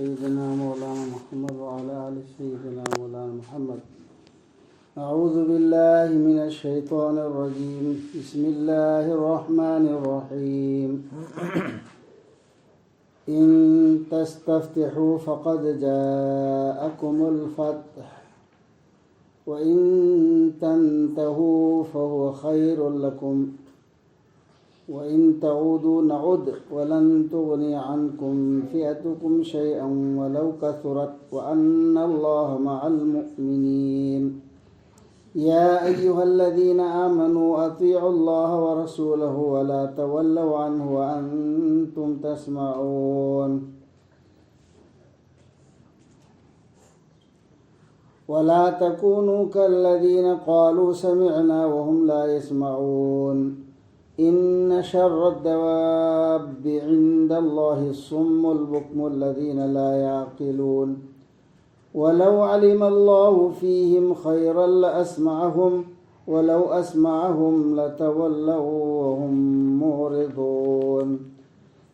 سيدنا مولانا محمد وعلى آل سيدنا مولانا محمد. أعوذ بالله من الشيطان الرجيم. بسم الله الرحمن الرحيم. إن تستفتحوا فقد جاءكم الفتح وإن تنتهوا فهو خير لكم وإن تعودوا نعد ولن تغني عنكم فئتكم شيئا ولو كثرت وأن الله مع المؤمنين. يا أيها الذين آمنوا أطيعوا الله ورسوله ولا تولوا عنه وأنتم تسمعون. ولا تكونوا كالذين قالوا سمعنا وهم لا يسمعون. إن شر الدواب عند الله الصم البكم الذين لا يعقلون. ولو علم الله فيهم خيرا لأسمعهم ولو أسمعهم لتولوا وهم معرضون.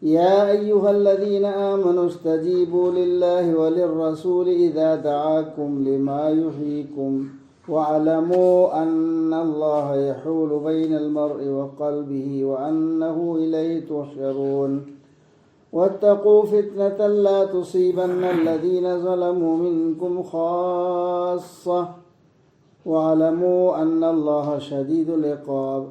يا أيها الذين آمنوا استجيبوا لله وللرسول إذا دعاكم لما يحييكم واعلموا أن الله يحول بين المرء وقلبه وأنه إليه تحشرون. واتقوا فتنة لا تصيبن الذين ظلموا منكم خاصة واعلموا أن الله شديد العقاب.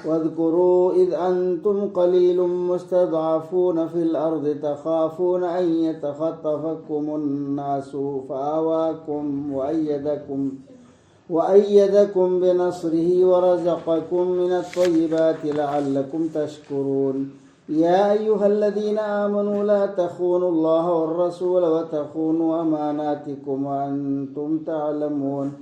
واذكروا إذ أنتم قليل مستضعفون في الأرض تخافون أن يتخطفكم الناس فآواكم وأيدكم بنصره ورزقكم من الطيبات لعلكم تشكرون. يا أيها الذين آمنوا لا تخونوا الله والرسول وتخونوا أماناتكم وأنتم تعلمون.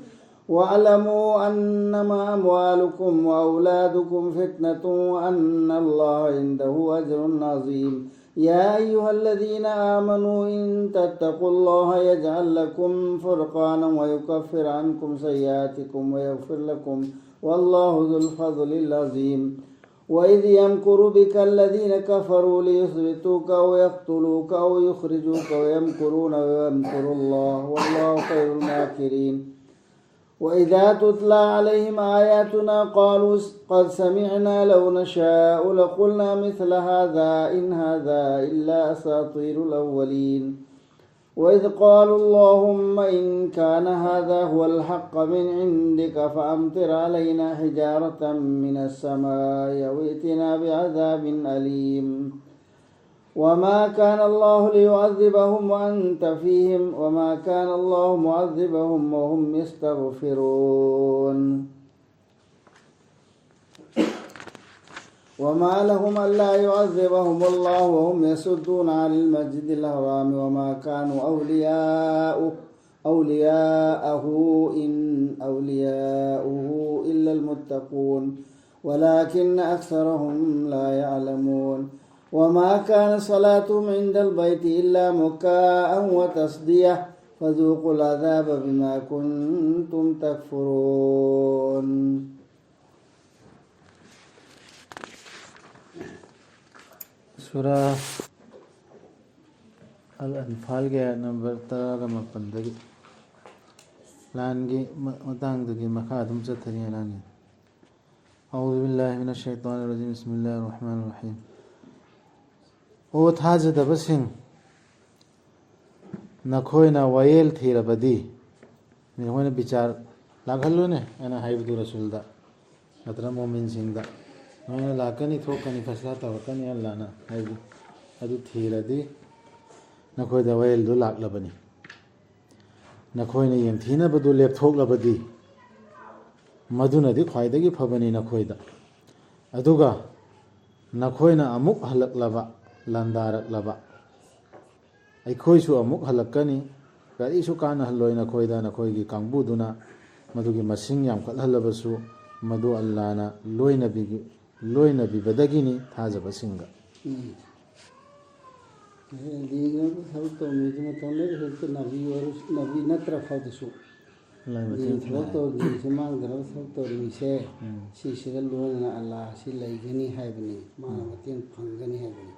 واعلموا أنما أموالكم وأولادكم فتنة وأن الله عنده أجر عظيم. يا أيها الذين آمنوا إن تتقوا الله يجعل لكم فرقانا ويكفر عنكم سيئاتكم ويغفر لكم والله ذو الفضل العظيم. وإذ يمكر بك الذين كفروا ليثبتوك أو يقتلوك أو يخرجوك ويمكرون ويمكر الله والله خير الماكرين. وإذا تتلى عليهم آياتنا قالوا قد سمعنا لو نشاء لقلنا مثل هذا إن هذا إلا أساطير الأولين. وإذ قالوا اللهم إن كان هذا هو الحق من عندك فأمطر علينا حجارة من السماء أو ائتنا بعذاب أليم. وما كان الله ليعذبهم وأنت فيهم وما كان الله معذبهم وهم يستغفرون. وما لهم ألا يعذبهم الله وهم يصدون عن المسجد الحرام وما كانوا أولياءه إن أولياؤه إلا المتقون ولكن أكثرهم لا يعلمون. وما كان صلاتهم عند البيت إلا مكاء وتصدية فذوقوا العذاب بما كنتم تكفرون. سورة الأنفال نمبر 18 لانجي متانغدغي مخادم چتري لانجي. أعوذ بالله من الشيطان الرجيم. بسم الله الرحمن الرحيم. O thajadabasing nakhoina wayel thirabadi nirhoina bichar laghallune ana haibdu rasulda natra mu'min singda noina lakani thokani fasla tawakani allana haibu adu thiradi nakhoida wayel du laklabani nakhoina yemthina badu lep thoklabadi madunadi khwaidagi phabani nakhoida aduga nakhoina amuk halaklaba landarak ꯑꯩꯈꯣꯏꯁꯨ ꯑꯃꯨꯛ ꯍꯜꯂꯛꯀꯅꯤ ꯀꯔꯤꯁꯨ ꯀꯥꯟꯅꯍꯜꯂꯣꯏ ꯅꯈꯣꯏꯗ ꯅꯈꯣꯏꯒꯤ ꯀꯥꯡꯕꯨꯗꯨꯅ ꯃꯗꯨꯒꯤ ꯃꯁꯤꯡ ꯌꯥꯝꯈꯠꯍꯜꯂꯕꯁꯨ ꯃꯗꯨ ꯑꯜꯂꯥꯍꯅ ꯂꯣꯏꯅꯕꯤꯕꯗꯒꯤꯅꯤ ꯊꯥꯖꯕꯁꯤꯡꯒ. ꯊꯕꯛ ꯇꯧꯔꯤꯁꯦ ꯃꯥꯡꯗꯅꯕ ꯊꯕꯛ ꯇꯧꯔꯤꯁꯦ ꯁꯤꯁꯤꯗ ꯂꯣꯏꯅꯅ ꯑꯜꯂꯥꯍ ꯁꯤ ꯂꯩꯒꯅꯤ ꯍꯥꯏꯕꯅꯤ ꯃꯥꯅ ꯃꯇꯦꯡ ꯐꯪꯒꯅꯤ ꯍꯥꯏꯕꯅꯤ.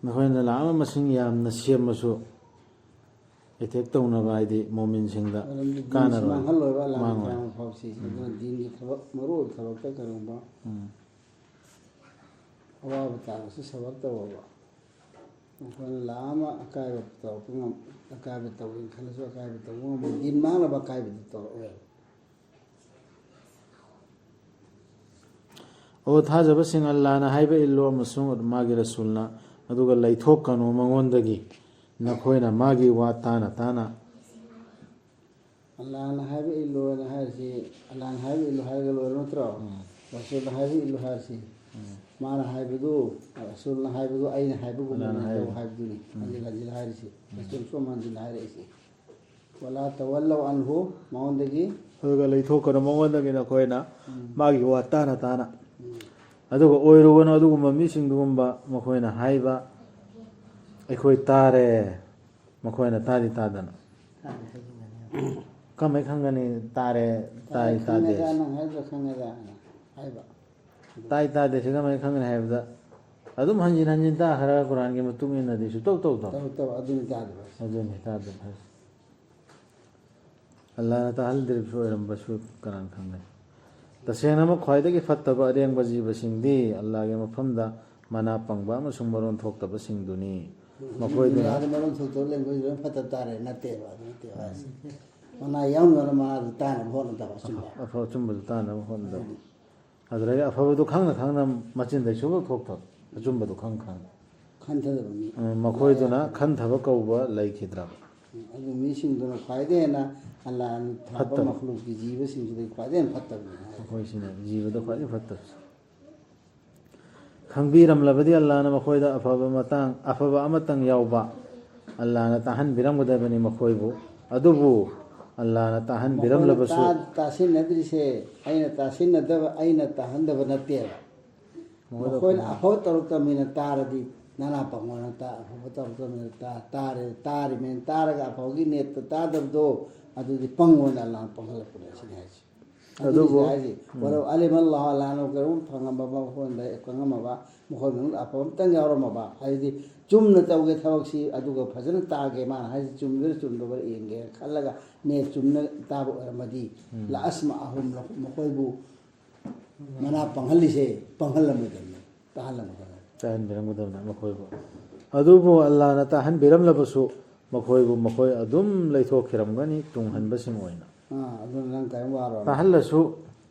ꯅꯈꯣꯏꯅ ꯂꯥꯛꯑꯝꯕ ꯃꯁꯤꯡ ꯌꯥꯝꯅ ꯁꯦꯝꯃꯁꯨ ꯑꯦꯇꯦꯛ ꯇꯧꯅꯕ ꯍꯥꯏꯗꯤ ꯃꯣꯃꯤꯟꯁꯤꯡꯗ ꯀꯥꯟꯅꯔꯣꯏ ꯃꯥꯡꯍꯜꯂꯣꯏꯕ ꯃꯥꯡꯉꯣꯏ ꯂꯥꯟ ꯐꯥꯎꯁꯤ ꯑꯗꯨꯅ ꯗꯤꯟꯒꯤ ꯊꯕꯛ ꯃꯔꯨ ꯑꯣꯏꯕ ꯊꯕꯛꯇ ꯀꯔꯤꯒꯨꯝꯕ ꯑꯋꯥꯕ ꯇꯥꯔꯁꯨ ꯁꯕꯛ ꯇꯧꯕ ꯑꯩꯈꯣꯏꯅ ꯂꯥꯛꯑꯃ ꯑꯀꯥꯏꯕ ꯇꯧꯔꯛꯄ ꯑꯀꯥꯏꯕ ꯇꯧꯒꯦꯅ ꯈꯜꯂꯁꯨ ꯑꯀꯥꯏꯕ ꯇꯧꯕ ꯉꯝꯃꯣꯏ ꯗꯤꯟ ꯃꯥꯡꯅꯕ ꯑꯀꯥꯏꯕꯗꯤ ꯇꯧꯔꯛꯑꯣꯏꯕ ꯑꯣ ꯊꯥꯖꯕꯁꯤꯡ ꯑꯜꯂꯥꯍꯅ ꯍꯥꯏꯕ ꯏꯜꯂꯣ ꯑꯃꯁꯨꯡ ꯃꯥꯒꯤ ꯔꯁꯨꯜꯅ ꯑꯗꯨꯒ ꯂꯩꯊꯣꯛꯀꯅꯨ ꯃꯉꯣꯟꯗꯒꯤ ꯅꯈꯣꯏꯅ ꯃꯥꯒꯤ ꯋꯥ ꯇꯥꯅ ꯇꯥꯅ ꯑꯜꯂꯥꯍꯅ ꯍꯥꯏꯕ ꯏꯜꯂꯣꯅ ꯍꯥꯏꯔꯤꯁꯤ ꯑꯜꯂꯥꯍꯅ ꯍꯥꯏꯕ ꯏꯜꯂꯨ ꯍꯥꯏꯔꯒ ꯂꯣꯏꯔ ꯅꯠꯇ꯭ꯔꯣ ꯔꯁꯨꯜꯅ ꯍꯥꯏꯕ ꯏꯜꯂꯨ ꯍꯥꯏꯔꯤꯁꯤ ꯃꯥꯅ ꯍꯥꯏꯕꯗꯨ ꯔꯁꯨꯜꯅ ꯍꯥꯏꯕꯗꯨ ꯑꯩꯅ ꯍꯥꯏꯕꯒꯨꯝꯕꯅꯤ ꯇꯧ ꯍꯥꯏꯕꯗꯨꯅꯤ ꯍꯟꯖꯤꯜ ꯍꯟꯖꯤꯜ ꯍꯥꯏꯔꯤꯁꯤ ꯔꯁꯨꯜ ꯁꯨꯝ ꯍꯟꯖꯤꯜ ꯍꯥꯏꯔꯛꯏꯁꯤ ꯋꯥꯂꯥ ꯇꯋꯜꯂꯧ ꯑꯟꯍꯨ ꯃꯉꯣꯟꯗꯒꯤ ꯑꯗꯨꯒ ꯂꯩꯊꯣꯛꯀꯅꯨ ꯃꯉꯣꯟꯗꯒꯤ ꯅꯈꯣꯏꯅ ꯃꯥꯒꯤ ꯋꯥ ꯇꯥꯅ ꯇꯥꯅ ꯑꯗꯨꯒ ꯑꯣꯏꯔꯨꯕꯅ ꯑꯗꯨꯒꯨꯝꯕ ꯃꯤꯁꯤꯡꯗꯨꯒꯨꯝꯕ ꯃꯈꯣꯏꯅ ꯍꯥꯏꯕ ꯑꯩꯈꯣꯏ ꯇꯥꯔꯦ ꯃꯈꯣꯏꯅ ꯇꯥꯗꯤ ꯇꯥꯗꯅ ꯀꯃꯥꯏ ꯈꯪꯒꯅꯤ ꯇꯥꯔꯦ ꯇꯥꯏ ꯇꯥꯗꯦ ꯅꯪ ꯍꯥꯏꯗ꯭ꯔꯥ ꯈꯪꯉꯦꯗ ꯍꯥꯏꯕ ꯇꯥꯏ ꯇꯥꯗꯦꯁꯤ ꯀꯃꯥꯏꯅ ꯈꯪꯒꯅꯤ ꯍꯥꯏꯕꯗ ꯑꯗꯨꯝ ꯍꯟꯖꯤꯟ ꯍꯟꯖꯤꯟ ꯇꯥꯈ꯭ꯔꯒ ꯀꯨꯔꯥꯟꯒꯤ ꯃꯇꯨꯡ ꯏꯟꯅꯗꯤ ꯁꯨꯡꯇꯧ ꯇꯧꯗꯕ ꯑꯗꯨꯅꯤ ꯇꯥꯗꯕ ꯑꯗꯨꯅꯤ ꯇꯥꯗꯕ ꯑꯜꯂꯥꯍꯅ ꯇꯥꯍꯟꯗ꯭ꯔꯤꯕꯁꯨ ꯑꯣꯏꯔꯝꯕꯁꯨ ꯀꯅꯥꯅ ꯈꯪꯒꯅꯤ ꯇꯁꯦꯡꯅꯃꯛ ꯈ꯭ꯋꯥꯏꯗꯒꯤ ꯐꯠꯇꯕ ꯑꯔꯦꯡꯕ ꯖꯤꯕꯁꯤꯡꯗꯤ ꯑꯜꯂꯥꯍꯒꯤ ꯃꯐꯝꯗ ꯃꯅꯥ ꯄꯪꯕ ꯑꯃꯁꯨꯡ ꯃꯔꯣꯟ ꯊꯣꯛꯇꯕꯁꯤꯡꯗꯨꯅꯤ ꯃꯈꯣꯏꯗꯨꯅ ꯃꯔꯣꯟ ꯊꯣꯛꯇꯕ ꯂꯩꯕꯁꯤ ꯂꯣꯏ ꯐꯠꯇ ꯇꯥꯔꯦ ꯅꯠꯇꯦꯕ ꯑꯗꯨ ꯅꯠꯇꯦꯕ ꯍꯥꯏꯁꯦ ꯃꯅꯥ ꯌꯥꯎꯅꯕ ꯃꯅꯥꯗꯨ ꯇꯥꯅꯕ ꯍꯣꯠꯅꯗꯕ ꯑꯆꯨꯝꯕ ꯑꯐꯕ ꯑꯆꯨꯝꯕꯗꯨ ꯇꯥꯅꯕ ꯍꯣꯠꯅꯗꯕ ꯑꯗꯨꯗꯒꯤ ꯑꯐꯕꯗꯨ ꯈꯪꯅ ꯈꯪꯅ ꯃꯆꯤꯟꯗꯩ ꯁꯨꯡꯊꯣꯛ ꯊꯣꯛꯇꯕ ꯑꯆꯨꯝꯕꯗꯨ ꯈꯪ ꯈꯪ ꯈꯟꯊꯗꯕ ꯃꯤ ꯃꯈꯣꯏꯗꯨꯅ ꯈꯟꯊꯕ ꯀꯧꯕ ꯂꯩꯈꯤꯗ꯭ꯔꯕ ꯑꯗꯨ ꯃꯤꯁꯤꯡꯗꯨꯅ ꯈ꯭ꯋꯥꯏꯗꯒꯤ ꯍꯦꯟꯅ ꯑꯜꯂꯥꯍꯅ ꯊꯥꯕ ꯐꯠꯇꯕ ꯃꯈꯂꯨꯛꯀꯤ ꯖꯤꯕꯁꯤꯡꯁꯤꯗꯒꯤ ꯈ꯭ꯋꯥꯏꯗꯒꯤ ꯍꯦꯟꯅ ꯐꯠꯇꯕꯅꯤ ꯃꯈꯣꯏꯁꯤꯅ ꯖꯤꯕꯗ ꯈ꯭ꯋꯥꯏꯗꯒꯤ ꯐꯠꯇꯕꯁꯦ ꯈꯪꯕꯤꯔꯝꯂꯕꯗꯤ ꯑꯜꯂꯥꯍꯅ ꯃꯈꯣꯏꯗ ꯑꯐꯕ ꯑꯃꯇꯪ ꯌꯥꯎꯕ ꯑꯜꯂꯥꯍꯅ ꯇꯥꯍꯟꯕꯤꯔꯝꯒꯗꯕꯅꯤ ꯃꯈꯣꯏꯕꯨ ꯑꯗꯨꯕꯨ ꯑꯜꯂꯥꯍꯅ ꯇꯥꯍꯟꯕꯤꯔꯝꯂꯕꯁꯨ ꯇꯥꯁꯤꯟꯅꯗ꯭ꯔꯤꯁꯦ ꯑꯩꯅ ꯇꯥꯍꯟꯗꯕ ꯅꯠꯇꯦꯕ ꯃꯈꯣꯏꯅ ꯑꯐꯕ ꯇꯧꯔꯛꯇꯕꯅꯤꯅ ꯇꯥꯔꯗꯤ ꯅꯅꯥ ꯄꯪꯉꯣꯅ ꯑꯐꯕ ꯇꯧꯔꯛꯇꯕꯅꯤꯅ ꯇꯥꯔꯤꯃꯦꯅ ꯇꯥꯔꯒ ꯑꯐꯕꯒꯤ ꯅꯦꯠꯇ ꯇꯥꯗꯕꯗꯣ ꯑꯗꯨꯗꯤ ꯄꯪꯉꯣꯅ ꯑꯜꯂꯥꯍꯅ ꯄꯪꯍꯜꯂꯛꯄꯅꯦ ꯁꯤꯅꯤ ꯍꯥꯏꯁꯦ ꯑꯗꯨꯅꯤ ꯍꯥꯏꯁꯤ ꯋꯥꯔꯧ ꯑꯂꯤꯝ ꯑꯜꯂꯥꯍꯨ ꯑꯜꯂꯥꯍꯅ ꯀꯔꯤꯒꯨꯝ ꯐꯪꯉꯝꯃꯕ ꯃꯈꯣꯏꯗ ꯈꯪꯉꯝꯃꯕ ꯃꯈꯣꯏ ꯃꯅꯨꯡꯗ ꯑꯐꯕ ꯑꯃꯇꯪ ꯌꯥꯎꯔꯝꯃꯕ ꯍꯥꯏꯗꯤ ꯆꯨꯝꯅ ꯇꯧꯒꯦ ꯊꯕꯛꯁꯤ ꯑꯗꯨꯒ ꯐꯖꯅ ꯇꯥꯒꯦ ꯃꯥꯅ ꯍꯥꯏꯁꯤ ꯆꯨꯝꯗꯣꯏꯔ ꯆꯨꯝꯗꯕ꯭ꯔꯥ ꯌꯦꯡꯒꯦ ꯈꯜꯂꯒ ꯅꯦꯠ ꯆꯨꯝꯅ ꯇꯥꯕ ꯑꯣꯏꯔꯝꯃꯗꯤ ꯂꯥꯁꯃ ꯑꯍꯨꯝ ꯃꯈꯣꯏꯕꯨ ꯃꯅꯥ ꯄꯪꯍꯜꯂꯤꯁꯦ ꯄꯪꯍꯜꯂꯝꯒꯗꯕꯅꯤ ꯇꯥꯍꯟꯕꯤꯔꯝꯒꯗꯕꯅꯤ ꯃꯈꯣꯏꯕꯨ ꯑꯗꯨꯕꯨ ꯑꯜꯂꯥꯍꯅ ꯇꯥꯍꯟꯕꯤꯔꯝꯂꯕꯁꯨ ꯃꯈꯣꯏ ꯑꯗꯨꯝ ꯂꯩꯊꯣꯛꯈꯤꯔꯝꯒꯅꯤ ꯇꯨꯡꯍꯟꯕꯁꯤꯡ ꯑꯣꯏꯅ ꯑꯗꯨꯅ ꯅꯪ ꯀꯔꯤꯝ ꯋꯥꯔꯣꯅ ꯇꯥꯍꯜꯂꯁꯨ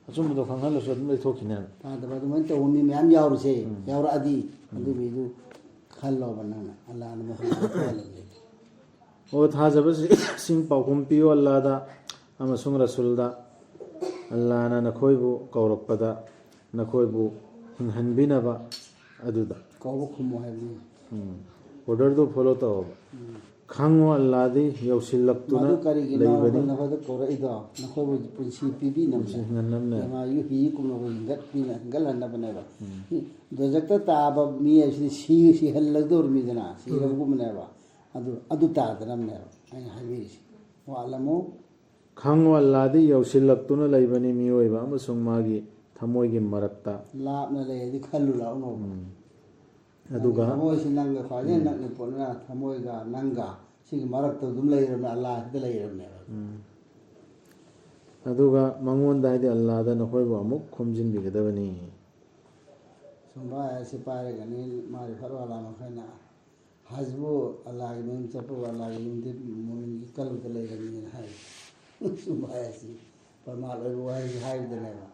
ꯑꯆꯨꯝꯕꯗꯣ ꯈꯪꯍꯜꯂꯁꯨ ꯑꯗꯨꯝ ꯂꯩꯊꯣꯛꯈꯤꯅꯦꯕ ꯇꯥꯗꯕ ꯑꯗꯨꯃꯥꯏꯅ ꯇꯧꯕ ꯃꯤ ꯃꯌꯥꯝ ꯌꯥꯎꯔꯤꯁꯦ ꯌꯥꯎꯔꯛꯑꯗꯤ ꯑꯗꯨ ꯃꯤꯗꯨ ꯈꯜꯂꯣꯕ ꯅꯪꯅ ꯑꯜꯂꯥꯍꯅ ꯃꯈꯣꯏ ꯑꯣ ꯊꯥꯖꯕꯁꯤꯡ ꯄꯥꯎꯈꯨꯝ ꯄꯤꯌꯣ ꯑꯜꯂꯥꯍꯗ ꯑꯃꯁꯨꯡ ꯔꯁꯨꯜꯗ ꯑꯜꯂꯥꯍꯅ ꯅꯈꯣꯏꯕు ꯀꯧꯔꯛꯄꯗ ꯅꯈꯣꯏꯕꯨ ꯍꯤꯡꯍꯟꯕꯤꯅꯕ ꯑꯗꯨꯗ ꯀꯧꯕ ꯈꯨꯝꯃꯣ ꯍꯥꯏꯕꯅꯤ ꯑꯣꯔꯗꯔꯗꯨ ꯐꯣꯂꯣ ꯇꯧꯕ ꯈꯪꯉꯣ ꯑꯜꯂꯥꯍꯗꯤ ꯌꯧꯁꯤꯜꯂꯛꯇꯨꯅ ꯃꯗꯨ ꯀꯔꯤꯒꯤꯅꯣ ꯂꯩꯕꯅꯤ ꯅꯈꯣꯏꯗ ꯀꯧꯔꯛꯏꯗꯣ ꯅꯈꯣꯏꯕꯨ ꯄꯨꯟꯁꯤ ꯄꯤꯕꯤꯅꯕꯅꯦ ꯍꯤꯡꯍꯟꯅꯕꯅꯦ ꯌꯨꯍꯤꯀꯨꯝꯅꯕꯨ ꯍꯤꯡꯒꯠꯍꯟꯅꯕꯅꯦꯕ ꯗꯣꯖꯛꯇ ꯇꯥꯕ ꯃꯤ ꯍꯥꯏꯁꯤꯗꯤ ꯁꯤꯍꯜꯂꯛꯇꯧꯔꯤꯃꯤꯗꯅ ꯁꯤꯔꯕꯒꯨꯝꯕꯅꯦꯕ ꯑꯗꯨ ꯇꯥꯗꯅꯕꯅꯦꯕ ꯑꯩꯅ ꯍꯥꯏꯕꯤꯔꯤꯁꯤ ꯋꯥꯠꯂꯝꯃꯨ ꯈꯪꯉꯣ ꯑꯜꯂꯥꯍꯗꯤ ꯌꯧꯁꯤꯜꯂꯛꯇꯨꯅ ꯂꯩꯕꯅꯤ ꯃꯤꯑꯣꯏꯕ ꯑꯃꯁꯨꯡ ꯃꯥꯒꯤ ꯊꯃꯣꯏꯒꯤ ꯃꯔꯛꯇ ꯂꯥꯞꯅ ꯂꯩꯔꯗꯤ ꯈꯜꯂꯨ ꯂꯥꯛꯎꯅꯣꯕ ꯑꯗꯨꯒ ꯊꯃꯣꯏꯁꯤ ꯅꯪꯒ ꯈ꯭ꯋꯥꯏꯗꯒꯤ ꯅꯛꯅ ꯄꯣꯠꯅ ꯊꯃꯣꯏꯒ ꯅꯪꯒ ꯁꯤꯒꯤ ꯃꯔꯛꯇ ꯑꯗꯨꯝ ꯂꯩꯔꯕꯅꯦ ꯑꯜꯂꯥꯍꯁꯤꯗ ꯂꯩꯔꯕꯅꯦꯕ ꯑꯗꯨꯒ ꯃꯉꯣꯟꯗ ꯍꯥꯏꯗꯤ ꯑꯜꯂꯥꯍꯗ ꯅꯈꯣꯏꯕꯨ ꯑꯃꯨꯛ ꯈꯣꯝꯖꯤꯟꯕꯤꯒꯗꯕꯅꯤ ꯁꯨꯝꯕ ꯑꯁꯤ ꯄꯥꯏꯔꯒꯅꯤ ꯃꯥꯒꯤ ꯐꯠꯋꯥꯂꯥ ꯃꯈꯩꯅ ꯍꯖꯕꯨ ꯑꯜꯂꯥꯍꯒꯤ ꯃꯌꯨꯝ ꯆꯠꯄꯕꯨ ꯑꯜꯂꯥꯍꯒꯤ ꯌꯨꯝꯗꯤ ꯃꯣꯃꯤꯟꯒꯤ ꯀꯜꯕꯗ ꯂꯩꯔꯕꯅꯤꯅ ꯍꯥꯏ ꯁꯨꯝꯕ ꯑꯁꯤ ꯄ꯭ꯔꯃꯥꯟ ꯑꯣꯏꯕ ꯋꯥꯍꯩꯁꯤ ꯍꯥꯏꯕꯗꯅꯦꯕ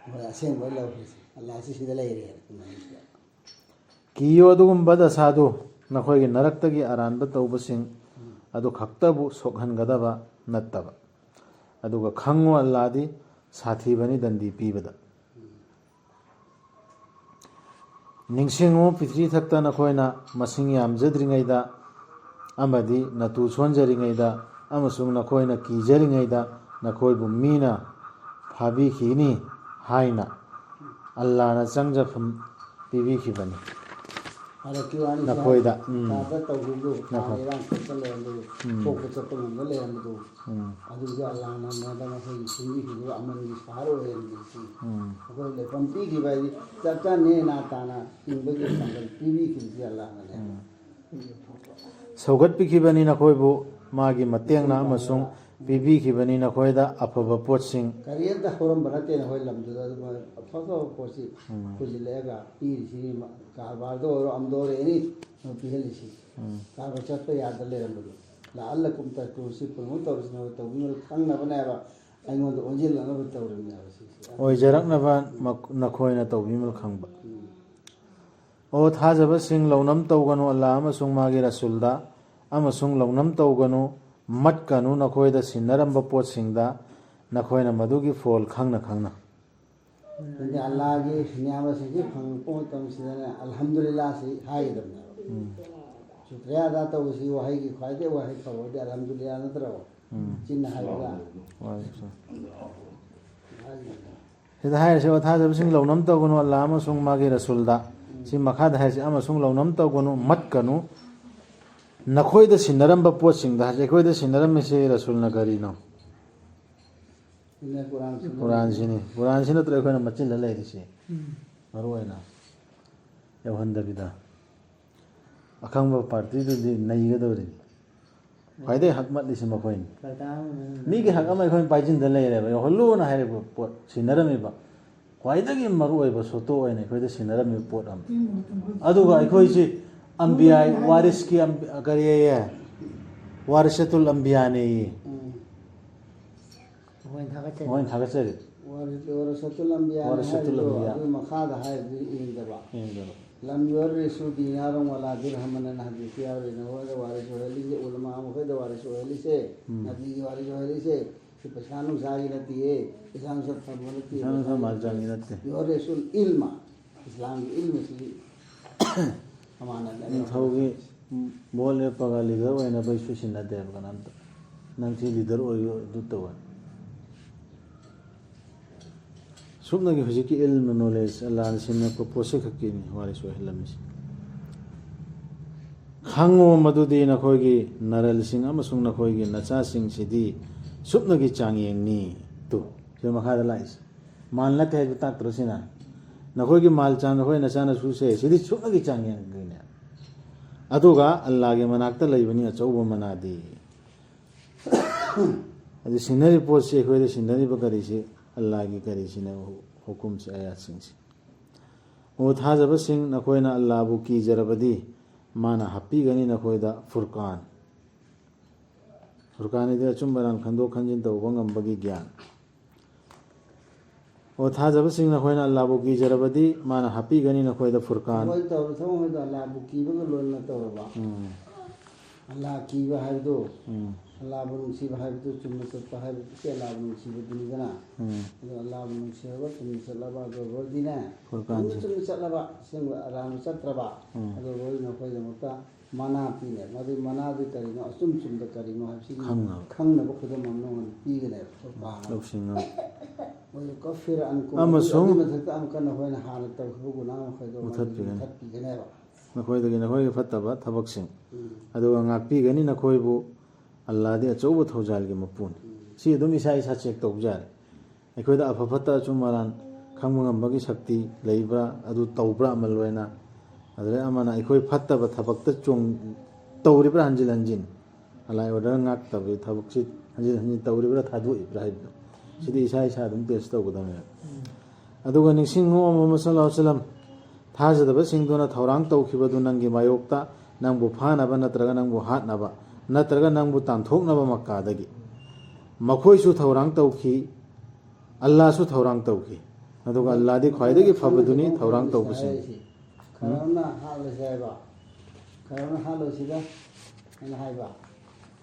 ꯃꯣꯏ ꯑꯁꯦꯡꯕ ꯂꯧꯈ꯭ꯔꯤꯁꯤ ꯑꯜꯂꯥꯍꯁꯤ ꯁꯤꯗ ꯂꯩꯔꯦ ꯀꯤꯌꯣ ꯑꯗꯨꯒꯨꯝꯕ ꯗꯁꯥꯗꯨ ꯅꯈꯣꯏꯒꯤ ꯅꯔꯛꯇꯒꯤ ꯑꯔꯥꯟꯕ ꯇꯧꯕꯁꯤꯡ ꯑꯗꯨ ꯈꯛꯇꯕꯨ ꯁꯣꯛꯍꯟꯒꯗꯕ ꯅꯠꯇꯕ ꯑꯗꯨꯒ ꯈꯪꯉꯣ ꯑꯜꯂꯥꯍꯗꯤ ꯁꯥꯊꯤꯕꯅꯤ ꯗꯟꯗꯤ ꯄꯤꯕꯗ ꯅꯤꯡꯁꯤꯡꯉꯨ ꯄ꯭ꯔꯤꯊꯤꯕꯤꯊꯛꯇ ꯅꯈꯣꯏꯅ ꯃꯁꯤꯡ ꯌꯥꯝꯖꯗ꯭ꯔꯤꯉꯩꯗ ꯑꯃꯗꯤ ꯅꯇꯨ ꯁꯣꯟꯖꯔꯤꯉꯩꯗ ꯑꯃꯁꯨꯡ ꯅꯈꯣꯏꯅ ꯀꯤꯖꯔꯤꯉꯩꯗ ꯅꯈꯣꯏꯕꯨ ꯃꯤꯅ ꯐꯥꯕꯤꯈꯤꯅꯤ ꯍꯥꯏꯅ ꯑꯜꯂꯥꯍꯅ ꯆꯪꯖꯐꯝ ꯄꯤꯕꯤꯈꯤꯕꯅꯤ ꯅꯈꯣꯏꯗ ꯇꯧꯈꯤꯕꯗꯨ ꯏꯔꯥꯡ ꯊꯣꯛꯄ ꯂꯩꯔꯝꯕꯗꯨ ꯊꯣꯛꯄ ꯆꯠꯄ ꯉꯝꯗ ꯂꯩꯔꯝꯕꯗꯨ ꯑꯗꯨꯗꯤ ꯑꯜꯂꯥꯍꯅ ꯃꯈꯣꯏꯒꯤ ꯁꯤꯟꯕꯤꯈꯤꯕ ꯑꯃꯟꯒꯤ ꯁꯍꯥꯔ ꯑꯣꯏꯍꯟꯕꯤꯁꯤ ꯑꯩꯈꯣꯏ ꯂꯩꯐꯝ ꯄꯤꯈꯤꯕ ꯍꯥꯏꯗꯤ ꯆꯞ ꯆꯥ ꯅꯦꯅꯥ ꯇꯥꯅ ꯍꯤꯡꯕꯒꯤ ꯄꯥꯡꯒꯜ ꯄꯤꯕꯤꯈꯤꯕꯁꯤ ꯑꯜꯂꯥꯍꯅꯅꯦ ꯁꯧꯒꯠꯄꯤꯈꯤꯕꯅꯤ ꯅꯈꯣꯏꯕꯨ ꯃꯥꯒꯤ ꯃꯇꯦꯡꯅ ꯑꯃꯁꯨꯡ ꯄꯤꯕꯤꯈꯤꯕꯅꯤ ꯅꯈꯣꯏꯗ ꯑꯐꯕ ꯄꯣꯠꯁꯤꯡ ꯀꯔꯤꯝꯇ ꯍꯧꯔꯝꯕ ꯅꯠꯇꯦꯅ ꯑꯩꯈꯣꯏ ꯂꯝꯗꯨꯗ ꯑꯗꯨꯝ ꯑꯐꯕ ꯄꯣꯠꯁꯤ ꯄꯨꯁꯤꯜꯂꯛꯑꯒ ꯄꯤꯔꯤꯁꯤꯅꯤ ꯀꯔꯕꯥꯔꯗ ꯑꯣꯏꯔꯣ ꯑꯃꯗ ꯑꯣꯏꯔꯣ ꯑꯦꯅꯤ ꯄꯤꯍꯜꯂꯤꯁꯤ ꯀꯔꯕꯥꯔ ꯆꯠꯄ ꯌꯥꯗ ꯂꯩꯔꯝꯕꯗꯣ ꯂꯥꯛꯍꯜꯂꯀꯨꯝ ꯇꯧꯔꯁꯤ ꯄ꯭ꯔꯃꯣꯠ ꯇꯧꯔꯤꯁꯤꯅ ꯇꯧꯕꯤꯅꯕ ꯈꯪꯅꯕꯅꯦꯕ ꯑꯩꯉꯣꯟꯗ ꯑꯣꯟꯁꯤꯜꯂꯛꯅꯕ ꯇꯧꯔꯤꯕꯅꯦꯕ ꯁꯤꯁꯦ ꯑꯣꯏꯖꯔꯛꯅꯕ ꯅꯈꯣꯏꯅ ꯇꯧꯕꯤꯃꯜ ꯈꯪꯕ ꯑꯣ ꯊꯥꯖꯕꯁꯤꯡ ꯂꯧꯅꯝ ꯇꯧꯒꯅꯨ ꯑꯜꯂꯥ ꯑꯃꯁꯨꯡ ꯃꯥꯒꯤ ꯔꯁꯨꯜꯗ ꯑꯃꯁꯨꯡ ꯂꯧꯅꯝ ꯇꯧꯒꯅꯨ ꯃꯠꯀꯅꯨ ꯅꯈꯣꯏꯗ ꯁꯤꯟꯅꯔꯝꯕ ꯄꯣꯠꯁꯤꯡꯗ ꯅꯈꯣꯏꯅ ꯃꯗꯨꯒꯤ ꯐꯣꯜ ꯈꯪꯅ ꯈꯪꯅ ꯑꯜꯂꯥꯍꯒꯤ ꯅꯤꯌꯥꯃꯁꯤꯡꯁꯤ ꯐꯪꯉꯛꯄ ꯃꯇꯝꯁꯤꯗꯅꯦ ꯑꯜꯍꯝꯗꯨꯂꯤꯜꯂꯥꯍꯁꯤ ꯍꯥꯏꯒꯗꯕꯅꯦꯕ ꯁꯨꯀ꯭ꯔꯤꯌꯥ ꯑꯗꯥ ꯇꯧꯕꯁꯤ ꯋꯥꯍꯩꯒꯤ ꯈ꯭ꯋꯥꯏꯗꯒꯤ ꯋꯥꯍꯩ ꯐꯕꯗꯤ ꯑꯜꯍꯝꯗꯨꯂꯤꯜꯂꯥ ꯅꯠꯇ꯭ꯔꯕ ꯆꯤꯟꯅ ꯍꯥꯏꯕꯗ ꯁꯤꯗ ꯍꯥꯏꯔꯤꯁꯤ ꯊꯥꯖꯕꯁꯤꯡ ꯂꯧꯅꯝ ꯇꯧꯒꯅꯨ ꯑꯜꯂꯥ ꯑꯃꯁꯨꯡ ꯃꯥꯒꯤ ꯔꯁꯨꯜꯗ ꯁꯤ ꯃꯈꯥꯗ ꯍꯥꯏꯔꯤꯁꯤ ꯑꯃꯁꯨꯡ ꯂꯧꯅꯝ ꯇꯧꯒꯅꯨ ꯃꯠꯀꯅꯨ ꯅꯈꯣꯏꯗ ꯁꯤꯟꯅꯔꯝꯕ ꯄꯣꯠꯁꯤꯡꯗ ꯍꯥꯏꯁꯤ ꯑꯩꯈꯣꯏꯗ ꯁꯤꯟꯅꯔꯝꯃꯤꯁꯤ ꯔꯁꯨꯜꯅ ꯀꯔꯤꯅꯣ ꯀꯨꯔꯥꯟꯁꯤꯅꯤ ꯀꯨꯔꯥꯟꯁꯤ ꯅꯠꯇ꯭ꯔ ꯑꯩꯈꯣꯏꯅ ꯃꯆꯤꯜꯂ ꯂꯩꯔꯤꯁꯤ ꯃꯔꯨ ꯑꯣꯏꯅ ꯌꯧꯍꯟꯗꯕꯤꯗ ꯑꯈꯪꯕ ꯄꯥꯔꯇꯤꯗꯨꯗꯤ ꯅꯩꯒꯗꯧꯔꯤꯅꯤ ꯈ꯭ꯋꯥꯏꯗꯒꯤ ꯍꯛ ꯃꯠꯂꯤꯁꯤ ꯃꯈꯣꯏꯅꯤ ꯃꯤꯒꯤ ꯍꯛ ꯑꯃ ꯑꯩꯈꯣꯏꯅ ꯄꯥꯏꯖꯤꯟꯗ ꯂꯩꯔꯦꯕ ꯌꯧꯍꯜꯂꯨꯅ ꯍꯥꯏꯔꯤꯕ ꯄꯣꯠ ꯁꯤꯟꯅꯔꯝꯃꯤꯕ ꯈ꯭ꯋꯥꯏꯗꯒꯤ ꯃꯔꯨ ꯑꯣꯏꯕ ꯁꯣꯇꯣ ꯑꯣꯏꯅ ꯑꯩꯈꯣꯏꯗ ꯁꯤꯟꯅꯔꯝꯃꯤꯕ ꯄꯣꯠ ꯑꯃ ꯑꯗꯨꯒ ꯑꯩꯈꯣꯏꯁꯤ ꯑꯝꯕꯤꯌꯥ ꯋꯥꯔꯤꯁꯀꯤ ꯀꯔꯤ ꯋꯥꯔꯤꯁꯇꯨꯜ ꯑꯝꯕꯤꯌꯥꯅꯤ ꯃꯣꯏꯅ ꯊꯥꯒꯠꯆꯔꯤ ꯋꯥꯔꯤꯁꯇꯨꯜ ꯑꯝꯕꯤꯌꯥꯅꯤ ꯍꯥꯏꯔꯤꯗꯣ ꯑꯗꯨ ꯃꯈꯥꯗ ꯍꯥꯏꯔꯤꯗꯨ ꯌꯦꯡꯗꯕ ꯂꯝ ꯌꯣꯔꯤꯁꯨ ꯗꯤꯅꯥꯔꯣꯡ ꯋꯥꯂꯥ ꯗꯤꯔꯍꯝꯑꯅ ꯍꯗꯤꯁ ꯌꯥꯎꯔꯤꯅ ꯍꯣꯏꯗ ꯋꯥꯔꯤꯁ ꯑꯣꯏꯍꯜꯂꯤꯁꯦ ꯎꯂꯃꯥ ꯃꯈꯣꯏꯗ ꯋꯥꯔꯤꯁ ꯑꯣꯏꯍꯜꯂꯤꯁꯦ ꯅꯕꯤꯒꯤ ꯋꯥꯔꯤꯁ ꯑꯣꯏꯍꯜꯂꯤꯁꯦ ꯁꯤ ꯄꯩꯁꯥ ꯅꯨꯡꯁꯥꯒꯤ ꯅꯠꯇꯦꯌꯦ ꯄꯩꯁꯥ ꯅꯨꯡꯁꯥ ꯐꯪꯕ ꯅꯠꯇꯦ ꯌꯣꯔꯤꯁꯨꯜ ꯏꯜꯃ ꯏꯁꯂꯥꯝꯒꯤ ꯏꯜꯃꯁꯤ ꯅꯤꯡꯊꯧꯒꯤ ꯕꯣꯜ ꯂꯦꯞꯄꯒ ꯂꯤꯗꯔ ꯑꯣꯏꯅꯕꯩꯁꯨ ꯁꯤꯟꯅꯗꯦꯕ ꯀꯅꯥꯝꯇ ꯅꯪ ꯁꯤ ꯂꯤꯗꯔ ꯑꯣꯏꯌꯣ ꯑꯗꯨ ꯇꯧꯋꯦ ꯁꯨꯞꯅꯒꯤ ꯍꯧꯖꯤꯛꯀꯤ ꯏꯜꯃ ꯅꯣꯂꯦꯖ ꯑꯜꯂꯥꯍꯅ ꯁꯤꯟꯅꯄ ꯄꯣꯠꯁꯤ ꯈꯛꯀꯤꯅꯤ ꯋꯥꯔꯤꯁ ꯑꯣꯏꯍꯜꯂꯝꯃꯤꯁꯤ ꯈꯪꯉꯣ ꯃꯗꯨꯗꯤ ꯅꯈꯣꯏꯒꯤ ꯅꯔꯜꯁꯤꯡ ꯑꯃꯁꯨꯡ ꯅꯈꯣꯏꯒꯤ ꯅꯆꯥꯁꯤꯡꯁꯤꯗꯤ ꯁꯨꯞꯅꯒꯤ ꯆꯥꯡꯌꯦꯡꯅꯤ ꯇꯨ ꯁꯤ ꯃꯈꯥꯗ ꯂꯥꯛꯏꯁꯤ ꯃꯥꯜ ꯅꯠꯇꯦ ꯍꯥꯏꯕ ꯇꯥꯛꯇ꯭ꯔꯁꯤꯅ ꯅꯈꯣꯏꯒꯤ ꯃꯥꯜ ꯆꯥꯡ ꯅꯈꯣꯏ ꯅꯆꯥꯅꯁꯨꯁꯦ ꯁꯤꯗꯤ ꯁꯨꯞꯅꯒꯤ ꯆꯥꯡꯌꯦꯡꯅꯤ ꯑꯗꯨꯒ ꯑꯜꯂꯥꯍꯒꯤ ꯃꯅꯥꯛꯇ ꯂꯩꯕꯅꯤ ꯑꯆꯧꯕ ꯃꯅꯥꯗꯤ ꯑꯗꯨ ꯁꯤꯟꯅꯔꯤꯕ ꯄꯣꯠꯁꯤ ꯑꯩꯈꯣꯏꯗ ꯁꯤꯟꯅꯔꯤꯕ ꯀꯔꯤꯁꯤ ꯑꯜꯂꯥꯍꯒꯤ ꯀꯔꯤꯁꯤꯅ ꯍꯨꯀꯨꯝꯁꯤ ꯑꯌꯥꯠꯁꯤꯡꯁꯤ ꯑꯣ ꯊꯥꯖꯕꯁꯤꯡ ꯅꯈꯣꯏꯅ ꯑꯜꯂꯥꯍꯕꯨ ꯀꯤꯖꯔꯕꯗꯤ ꯃꯥꯅ ꯍꯥꯞꯄꯤꯒꯅꯤ ꯅꯈꯣꯏꯗ ꯐꯨꯔꯀꯥꯟ ꯐꯨꯔꯀꯥꯟꯗꯤ ꯑꯆꯨꯝꯕ ꯑꯔꯥꯟ ꯈꯟꯗꯣꯛ ꯈꯟꯖꯤꯟ ꯇꯧꯕ ꯉꯝꯕꯒꯤ ꯒ꯭ꯌꯥꯟ ꯑꯣ ꯊꯥꯖꯕꯁꯤꯡ ꯅꯈꯣꯏꯅ ꯑꯜꯂꯥꯍꯕꯨ ꯀꯤꯖꯔꯕꯗꯤ ꯃꯥꯅ ꯍꯥꯞꯄꯤꯒꯅꯤ ꯅꯈꯣꯏꯗ ꯐꯨꯔꯀꯥꯟ ꯑꯜꯂꯥꯍꯕꯨ ꯀꯤꯕꯒ ꯂꯣꯏꯅ ꯇꯧꯔꯕ ꯑꯜꯂꯥꯍ ꯀꯤꯕ ꯍꯥꯏꯕꯗꯨ ꯑꯜꯂꯥꯍꯕꯨ ꯅꯨꯡꯁꯤꯕ ꯍꯥꯏꯕꯗꯨ ꯆꯨꯝꯅ ꯆꯠꯄ ꯍꯥꯏꯕꯗꯨ ꯑꯜꯂꯥꯍꯕు ꯅꯨꯡꯁꯤꯕꯗꯨꯅꯤꯗꯅ ꯑꯗꯣ ꯑꯜꯂꯥꯍꯕు ꯅꯨꯡꯁꯤꯔꯕ ꯆꯨꯝꯅ ꯆꯠꯂꯕ ꯑꯗꯨꯕꯨꯗꯤꯅꯦ ꯆꯨꯝꯅ ꯆꯠꯂꯕ ꯑꯁꯦꯡꯕ ꯑꯔꯥꯟꯕ ꯆꯠꯇ꯭ꯔꯕ ꯑꯗꯨꯕꯨ ꯅꯈꯣꯏꯒꯤꯗꯃꯛꯇ ꯃꯅꯥ ꯄꯤꯅꯦ ꯃꯗꯨ ꯃꯅꯥꯗꯨ ꯀꯔꯤꯅꯣ ꯑꯆꯨꯝ ꯆꯨꯝꯗ ꯀꯔꯤꯅꯣ ꯍꯥꯏꯕꯁꯤꯒꯤ ꯈꯪꯅꯕ ꯈꯨꯗꯝ ꯑꯃ ꯅꯉꯣꯟꯗ ꯄꯤꯒꯅꯦꯕ ꯑꯃꯁꯨꯡ ꯃꯊꯛꯇ ꯑꯃꯨꯛꯀ ꯅꯈꯣꯏꯅ ꯍꯥꯟꯅ ꯇꯧꯈꯤꯕ ꯒꯨꯅꯥ ꯃꯈꯩꯗꯣ ꯃꯨꯊꯠꯄꯤꯒꯅꯦꯕ ꯅꯈꯣꯏꯗꯒꯤ ꯅꯈꯣꯏꯒꯤ ꯐꯠꯇꯕ ꯊꯕꯛꯁꯤꯡ ꯑꯗꯨꯒ ꯉꯥꯛꯄꯤꯒꯅꯤ ꯅꯈꯣꯏꯕꯨ ꯑꯜꯂꯥꯍꯗꯤ ꯑꯆꯧꯕ ꯊꯧꯖꯥꯜꯒꯤ ꯃꯄꯨꯅꯤ ꯁꯤ ꯑꯗꯨꯝ ꯏꯁꯥ ꯏꯁꯥ ꯆꯦꯛ ꯇꯧꯕ ꯌꯥꯔꯦ ꯑꯩꯈꯣꯏꯗ ꯑꯐ ꯐꯠꯇ ꯑꯆꯨꯝ ꯑꯔꯥꯟ ꯈꯪꯕ ꯉꯝꯕꯒꯤ ꯁꯛꯇꯤ ꯂꯩꯕ꯭ꯔꯥ ꯑꯗꯨ ꯇꯧꯕ꯭ꯔꯥ ꯑꯃꯜ ꯑꯣꯏꯅ ꯑꯗꯨꯗꯩ ꯑꯃꯅ ꯑꯩꯈꯣꯏ ꯐꯠꯇꯕ ꯊꯕꯛꯇ ꯇꯧꯔꯤꯕ꯭ꯔꯥ ꯍꯟꯖꯤꯟ ꯍꯟꯖꯤꯟ ꯑꯜꯂꯥꯍ ꯑꯣꯔꯗꯔ ꯉꯥꯛꯇꯕꯒꯤ ꯊꯕꯛꯁꯤ ꯍꯟꯖꯤꯟ ꯍꯟꯖꯤൻ ꯇꯧꯔꯤꯕ꯭ꯔꯥ ꯊꯥꯗꯣꯛꯏꯕ꯭ꯔꯥ ꯍꯥꯏꯕꯗꯣ ꯁꯤꯗꯤ ꯏꯁꯥ ꯏꯁꯥ ꯑꯗꯨꯝ ꯇꯦꯁ ꯇꯧꯒꯗꯕꯅꯦꯕ ꯑꯗꯨꯒ ꯅꯤꯡꯁꯤꯡꯉꯨ ꯃꯨꯍꯝꯃꯗ ꯁꯜꯂꯜꯂꯥꯍꯨ ꯑꯂꯩꯍꯤ ꯋꯁꯜꯂꯝ ꯊꯥꯖꯗꯕꯁꯤꯡꯗꯨꯅ ꯊꯧꯔꯥꯡ ꯇꯧꯈꯤꯕꯗꯨ ꯅꯪꯒꯤ ꯃꯥꯌꯣꯛꯇ ꯅꯪꯕꯨ ꯐꯥꯅꯕ ꯅꯠꯇ꯭ꯔꯒ ꯅꯪꯕꯨ ꯍꯥꯠꯅꯕ ꯅꯠꯇ꯭ꯔꯒ ꯅꯪꯕꯨ ꯇꯥꯟꯊꯣꯛꯅꯕ ꯃꯛꯀꯥꯗꯒꯤ ꯃꯈꯣꯏꯁꯨ ꯊꯧꯔꯥꯡ ꯇꯧꯈꯤ ꯑꯜꯂꯥꯍꯁꯨ ꯊꯧꯔꯥꯡ ꯇꯧꯈꯤ ꯑꯗꯨꯒ ꯑꯜꯂꯥꯍꯗꯤ ꯈ꯭ꯋꯥꯏꯗꯒꯤ ꯐꯕꯗꯨꯅꯤ ꯊꯧꯔꯥꯡ ꯇꯧꯕꯁꯤꯡ ꯈꯔꯅ ꯍꯥꯠꯂꯁꯤ ꯍꯥꯏꯕ ꯈꯔꯅ ꯍꯥꯠꯂꯣꯏꯁꯤꯗ ꯍꯥꯏꯅ ꯍꯥꯏꯕ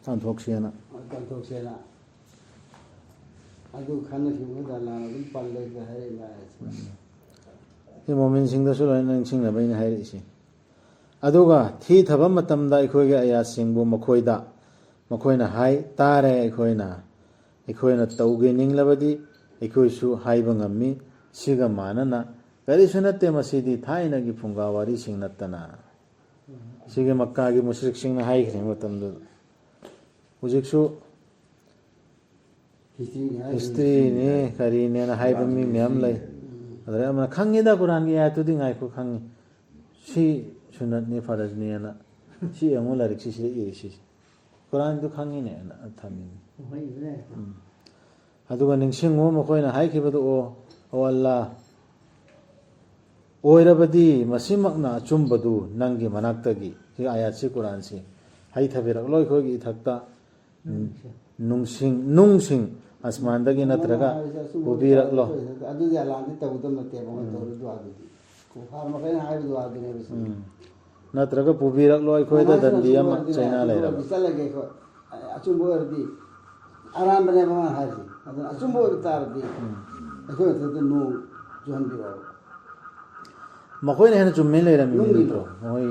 ꯇꯥꯟꯊꯣꯛꯁꯦꯅ ꯑꯗꯨ ꯈꯟꯅꯈꯤꯕꯗ ꯑꯜꯂꯥꯍꯅ ꯑꯗꯨꯝ ꯄꯜꯂꯒ ꯍꯥꯏꯔꯛꯏ ꯁꯤ ꯃꯣꯃꯤꯟꯁꯤꯡꯗꯁꯨ ꯂꯣꯏꯅ ꯅꯤꯡꯁꯤꯡꯅꯕ ꯑꯩꯅ ꯍꯥꯏꯔꯛꯏꯁꯤ ꯑꯗꯨꯒ ꯊꯤꯊꯕ ꯃꯇꯝꯗ ꯑꯩꯈꯣꯏꯒꯤ ꯑꯌꯥꯠꯁꯤꯡꯕꯨ ꯃꯈꯣꯏꯅ ꯍꯥꯏ ꯇꯥꯔꯦ ꯑꯩꯈꯣꯏꯅ ꯇꯧꯒꯦ ꯅꯤꯡꯂꯕꯗꯤ ꯑꯩꯈꯣꯏꯁꯨ ꯍꯥꯏꯕ ꯉꯝꯃꯤ ꯁꯤꯒ ꯃꯥꯟꯅꯅ ꯀꯔꯤꯁꯨ ꯅꯠꯇꯦ ꯃꯁꯤꯗꯤ ꯊꯥꯏꯅꯒꯤ ꯐꯨꯡꯒꯥ ꯋꯥꯔꯤꯁꯤꯡ ꯅꯠꯇꯅ ꯁꯤꯒꯤ ꯃꯛꯀꯥꯒꯤ ꯃꯨꯁ꯭ꯔꯤꯛꯁꯤꯡꯅ ꯍꯥꯏꯈ꯭ꯔꯤꯕ ꯃꯇꯝꯗꯨꯗ ꯍꯧꯖꯤꯛꯁꯨ ꯍꯤꯁꯇ꯭ꯔꯤꯅꯤ ꯀꯔꯤꯅꯦꯅ ꯍꯥꯏꯕ ꯃꯤ ꯃꯌꯥꯝ ꯂꯩ ꯑꯗꯨꯗꯩ ꯑꯃꯅ ꯈꯪꯉꯤꯗ ꯀꯨꯔꯥꯟꯒꯤ ꯑꯥꯌꯥꯠꯇꯨꯗꯤ ꯉꯥꯏꯈꯣ ꯈꯪꯉꯤ ꯁꯤ ꯁꯨꯟꯅꯠꯅꯤ ꯐꯔꯖꯅꯤꯅ 시 영어 라릭시 시 이시 कुरान도 खांगिने थामिन अदुगा निंगसिंगो मखोइना हाइखिबदो ओ अल्लाह ओइरबदी मसिमकना अचुंबदु नंगी मनाक्तगी हि आयात से कुरान से हाइ थबेरक लोय खोगी इथक्ता नुंगसिंग आसमानदगी नत्रगा उबिरक लो अदुदी अलांदि तबुदम नते बम तोरु दुआदि को फार मखैना हाइ दुआदि ने बिस नत्रगा पुबिरक लोय खोइदा दंदी अमा चाइना लेरा चलगे को अचुंबो अर्दी आराम बने बम हाजी अदु अचुंबो तारदी अखो तदु नु जोहन बिरो मखोइने हेन चुम्मे लेरमी मित्रो मोइ